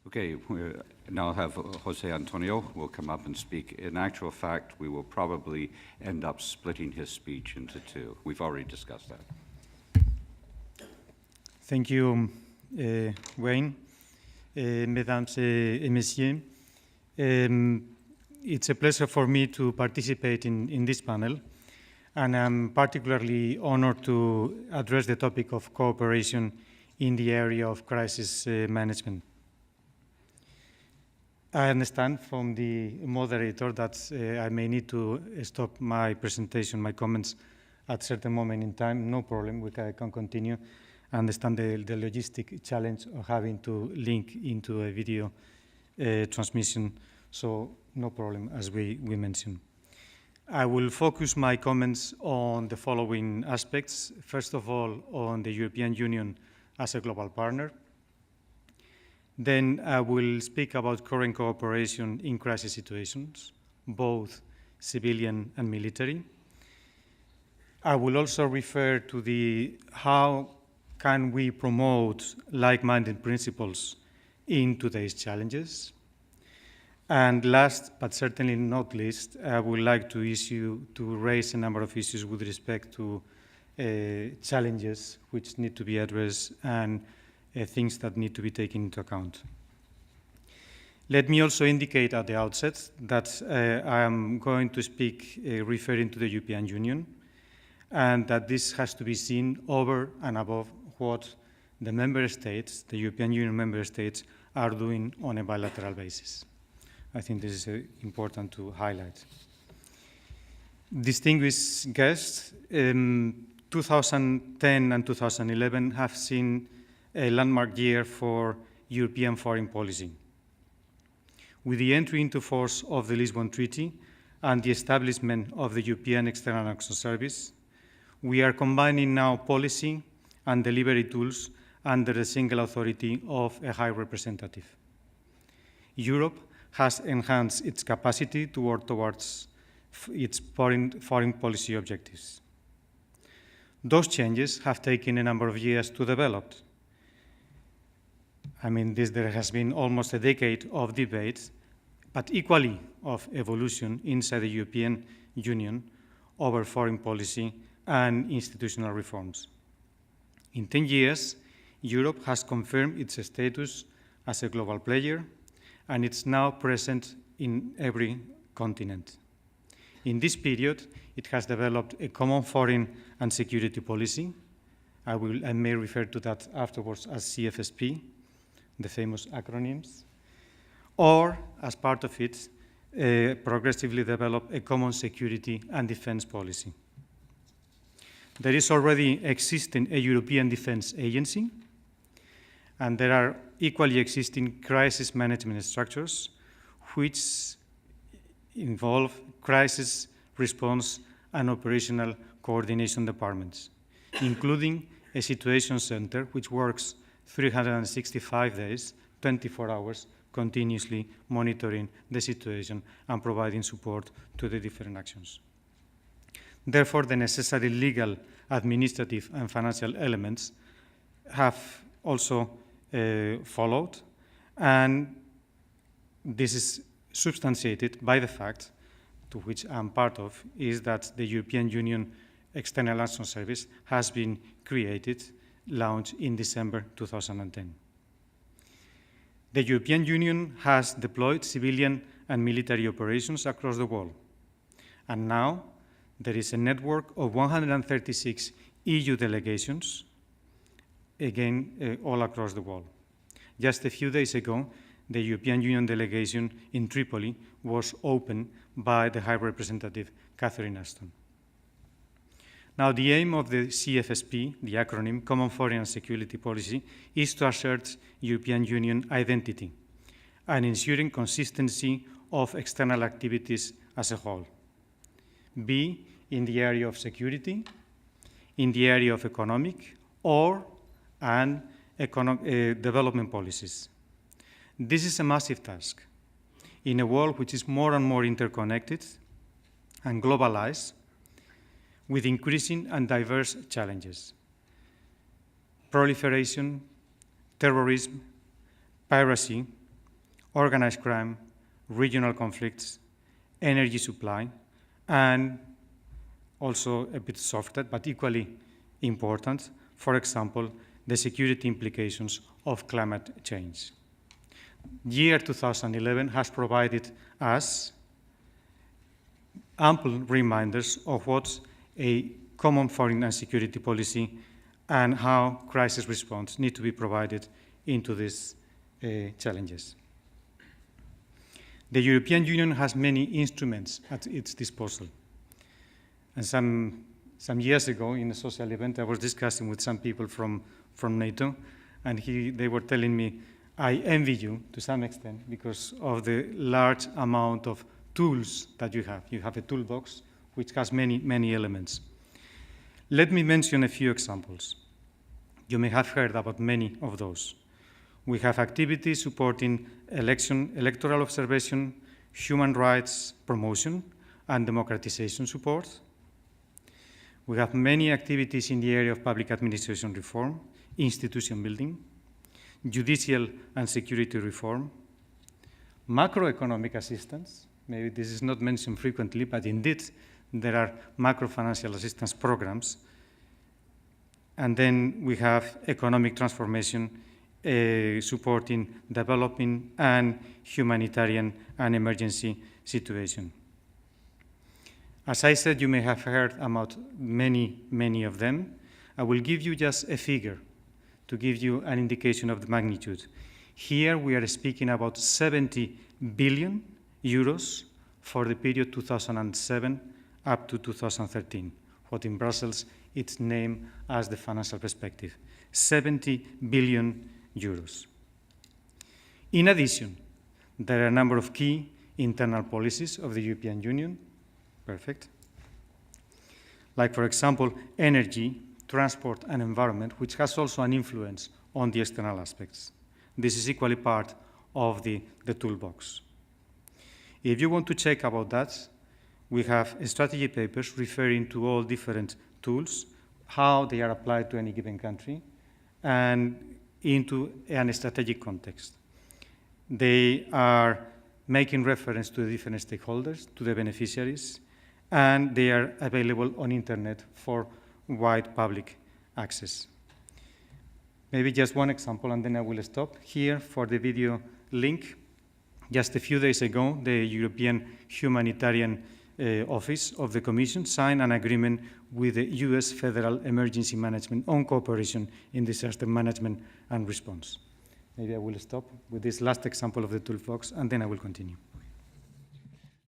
Okay, now I'll have Jose Antonio will come up and speak. In actual fact, we will probably end up splitting his speech into two. We've already discussed that. Thank you, Wayne. Mesdames et messieurs, it's a pleasure for me to participate in this panel, and I'm particularly honored to address the topic of cooperation in the area of crisis management. I understand from the moderator that I may need to stop my presentation, my comments at a certain moment in time. No problem, I can continue. I understand the logistic challenge of having to link into a video transmission, so no problem, as we mentioned. I will focus my comments on the following aspects. First of all, on the European Union as a global partner. Then I will speak about current cooperation in crisis situations, both civilian and military. I will also refer to how can we promote like-minded principles in today's challenges. And last, but certainly not least, I would like to raise a number of issues with respect to challenges which need to be addressed and things that need to be taken into account. Let me also indicate at the outset that I am going to speak referring to the European Union, and that this has to be seen over and above what the member states, the European Union member states, are doing on a bilateral basis. I think this is important to highlight. Distinguished guests, 2010 and 2011 have seen a landmark year for European foreign policy. With the entry into force of the Lisbon Treaty and the establishment of the European External Action Service, we are combining now policy and delivery tools under the single authority of a High Representative. Europe has enhanced its capacity to work towards its foreign policy objectives. Those changes have taken a number of years to develop. I mean, there has been almost a decade of debate, but equally of evolution inside the European Union over foreign policy and institutional reforms. In 10 years, Europe has confirmed its status as a global player, and it's now present in every continent. In this period, it has developed a common foreign and security policy. I may refer to that afterwards as CFSP, the famous acronyms, or as part of it, progressively develop a common security and defense policy. There is already existing a European Defense Agency, and there are equally existing crisis management structures which involve crisis response and operational coordination departments, including a situation center which works 365 days, 24 hours, continuously monitoring the situation and providing support to the different actions. Therefore, the necessary legal, administrative, and financial elements have also followed, and this is substantiated by the fact, to which I'm part of, is that the European Union External Action Service has been created, launched in December 2010. The European Union has deployed civilian and military operations across the world, and now there is a network of 136 EU delegations, again, all across the world. Just a few days ago, the European Union delegation in Tripoli was opened by the High Representative Catherine Ashton. Now, the aim of the CFSP, the acronym Common Foreign and Security Policy, is to assert European Union identity and ensuring consistency of external activities as a whole, be in the area of security, in the area of economic, and development policies. This is a massive task in a world which is more and more interconnected and globalized, with increasing and diverse challenges: proliferation, terrorism, piracy, organized crime, regional conflicts, energy supply, and also a bit softer, but equally important, for example, the security implications of climate change. Year 2011 has provided us ample reminders of what a common foreign and security policy and how crisis response need to be provided into these challenges. The European Union has many instruments at its disposal. And some years ago, in a social event, I was discussing with some people from NATO, and they were telling me, I envy you to some extent because of the large amount of tools that you have. You have a toolbox which has many, many elements. Let me mention a few examples. You may have heard about many of those. We have activities supporting electoral observation, human rights promotion, and democratization support. We have many activities in the area of public administration reform, institution building, judicial and security reform, macroeconomic assistance. Maybe this is not mentioned frequently, but indeed there are macro-financial assistance programs. And then we have economic transformation, supporting developing and humanitarian and emergency situation. As I said, you may have heard about many, many of them. I will give you just a figure to give you an indication of the magnitude. Here we are speaking about 70 billion euros for the period 2007 up to 2013, what in Brussels it's named as the financial perspective, 70 billion euros. In addition, there are a number of key internal policies of the European Union, perfect, like, for example, energy, transport, and environment, which has also an influence on the external aspects. This is equally part of the toolbox. If you want to check about that, we have strategy papers referring to all different tools, how they are applied to any given country, and into a strategic context. They are making reference to the different stakeholders, to the beneficiaries, and they are available on internet for wide public access. Maybe just one example, and then I will stop here for the video link. Just a few days ago, the European Humanitarian Office of the Commission signed an agreement with the US Federal Emergency Management on cooperation in disaster management and response. Maybe I will stop with this last example of the toolbox, and then I will continue.